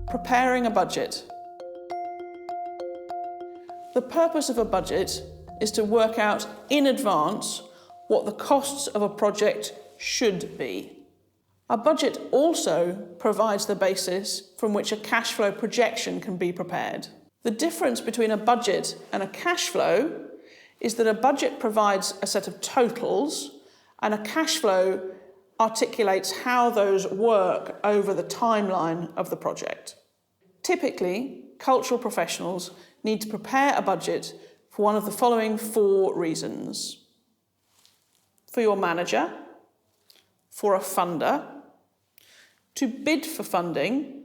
Preparing a budget. The purpose of a budget is to work out in advance what the costs of a project should be. A budget also provides the basis from which a cash flow projection can be prepared. The difference between a budget and a cash flow is that a budget provides a set of totals and a cash flow articulates how those work over the timeline of the project. Typically, cultural professionals need to prepare a budget for one of the following 4 reasons. For your manager, for a funder, to bid for funding,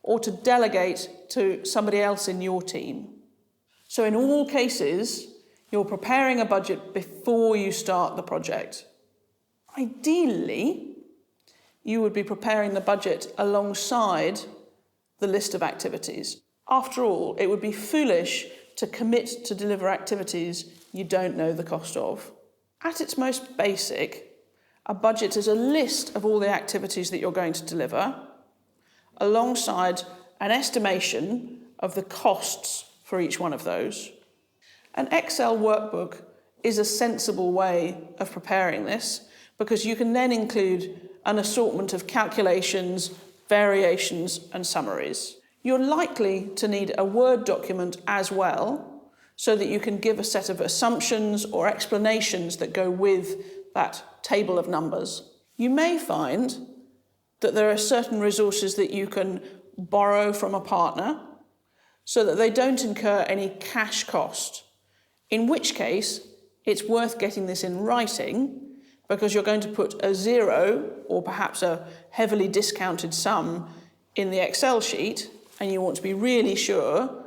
or to delegate to somebody else in your team. So in all cases, you're preparing a budget before you start the project. Ideally, you would be preparing the budget alongside the list of activities. After all, it would be foolish to commit to deliver activities you don't know the cost of. At its most basic, a budget is a list of all the activities that you're going to deliver, alongside an estimation of the costs for each one of those. An Excel workbook is a sensible way of preparing this because you can then include an assortment of calculations, variations, and summaries. You're likely to need a Word document as well, so that you can give a set of assumptions or explanations that go with that table of numbers. You may find that there are certain resources that you can borrow from a partner so that they don't incur any cash cost, in which case it's worth getting this in writing because you're going to put a 0 or perhaps a heavily discounted sum in the Excel sheet, and you want to be really sure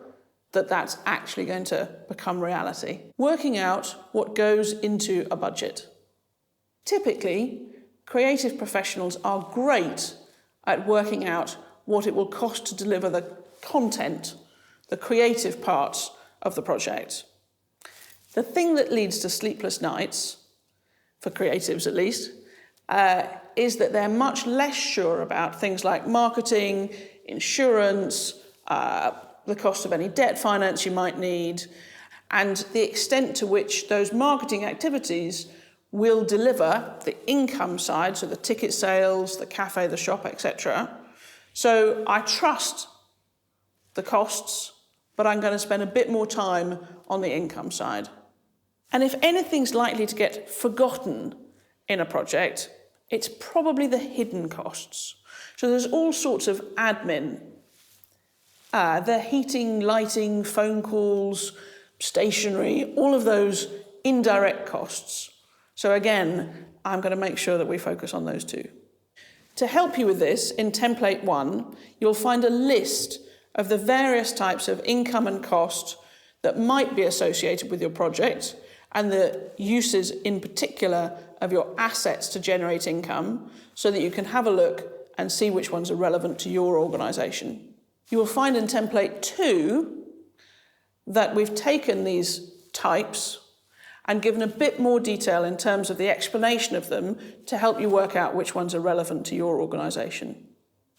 that that's actually going to become reality. Working out what goes into a budget. Typically, creative professionals are great at working out what it will cost to deliver the content, the creative parts of the project. The thing that leads to sleepless nights, for creatives at least, is that they're much less sure about things like marketing, insurance, the cost of any debt finance you might need, and the extent to which those marketing activities will deliver the income side, so the ticket sales, the cafe, the shop, etc. So I trust the costs, but I'm going to spend a bit more time on the income side. And if anything's likely to get forgotten in a project, it's probably the hidden costs. So there's all sorts of admin. The heating, lighting, phone calls, stationery, all of those indirect costs. So again, I'm going to make sure that we focus on those too. To help you with this, in template 1, you'll find a list of the various types of income and cost that might be associated with your project and the uses in particular of your assets to generate income so that you can have a look and see which ones are relevant to your organisation. You will find in template 2 that we've taken these types and given a bit more detail in terms of the explanation of them to help you work out which ones are relevant to your organisation.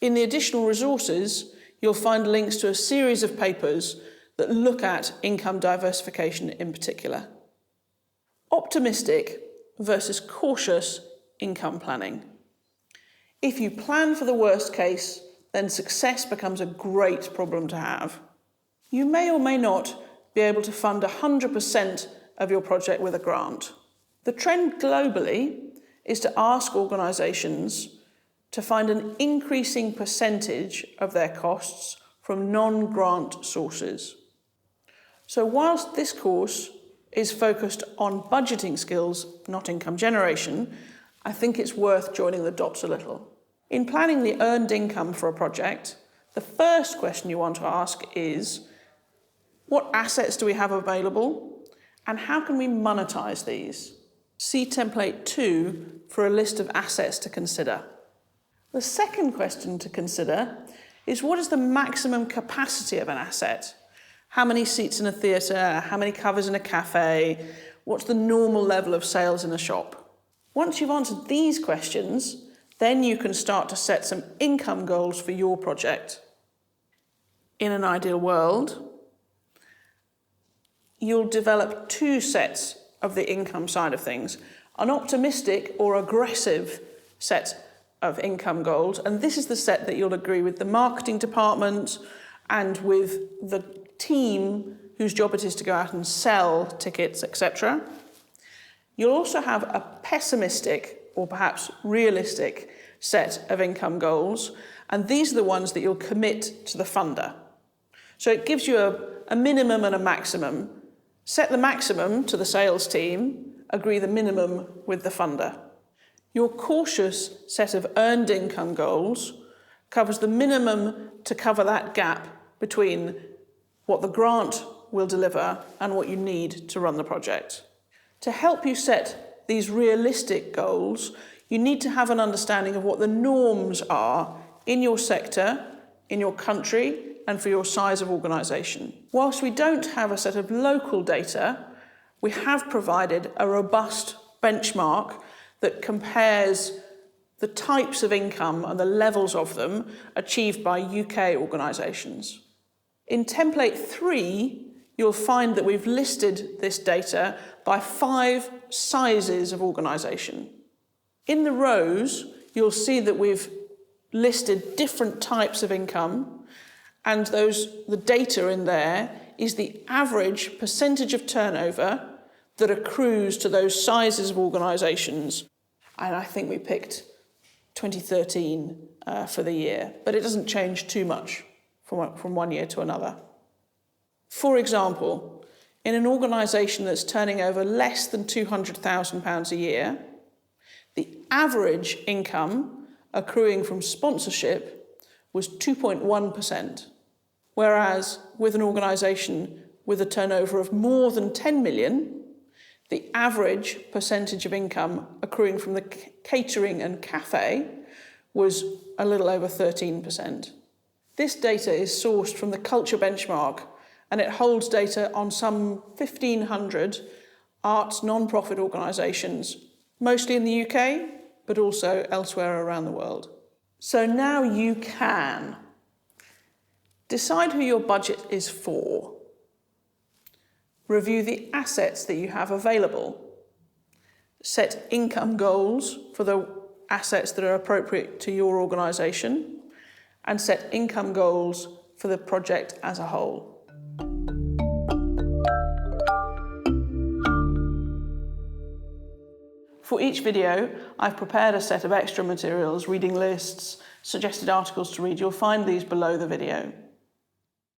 In the additional resources, you'll find links to a series of papers that look at income diversification in particular. Optimistic versus cautious income planning. If you plan for the worst case, then success becomes a great problem to have. You may or may not be able to fund 100% of your project with a grant. The trend globally is to ask organisations to find an increasing percentage of their costs from non-grant sources. So whilst this course is focused on budgeting skills, not income generation, I think it's worth joining the dots a little. In planning the earned income for a project, the first question you want to ask is, what assets do we have available? And how can we monetize these? See template 2 for a list of assets to consider. The second question to consider is, what is the maximum capacity of an asset? How many seats in a theatre? How many covers in a cafe? What's the normal level of sales in a shop? Once you've answered these questions, then you can start to set some income goals for your project. in an ideal world, you'll develop two sets of the income side of things, an optimistic or aggressive set of income goals, and this is the set that you'll agree with the marketing department and with the team whose job it is to go out and sell tickets, etc. You'll also have a pessimistic or perhaps realistic set of income goals, and these are the ones that you'll commit to the funder. So it gives you a minimum and a maximum. Set the maximum to the sales team, agree the minimum with the funder. Your cautious set of earned income goals covers the minimum to cover that gap between what the grant will deliver and what you need to run the project. To help you set these realistic goals, you need to have an understanding of what the norms are in your sector, in your country, and for your size of organisation. Whilst we don't have a set of local data, we have provided a robust benchmark that compares the types of income and the levels of them achieved by UK organisations. In template 3, you'll find that we've listed this data by 5 sizes of organisation. In the rows, you'll see that we've listed different types of income, and the data in there is the average percentage of turnover that accrues to those sizes of organisations. And I think we picked 2013 for the year, but it doesn't change too much from one year to another. For example, in an organisation that's turning over less than £200,000 a year, the average income accruing from sponsorship was 2.1%, whereas with an organisation with a turnover of more than 10 million, the average percentage of income accruing from the catering and cafe was a little over 13%. This data is sourced from the Culture Benchmark, and it holds data on some 1,500 arts non-profit organisations, mostly in the UK, but also elsewhere around the world. So now you can decide who your budget is for, review the assets that you have available, set income goals for the assets that are appropriate to your organisation, and set income goals for the project as a whole. For each video, I've prepared a set of extra materials, reading lists, suggested articles to read. You'll find these below the video.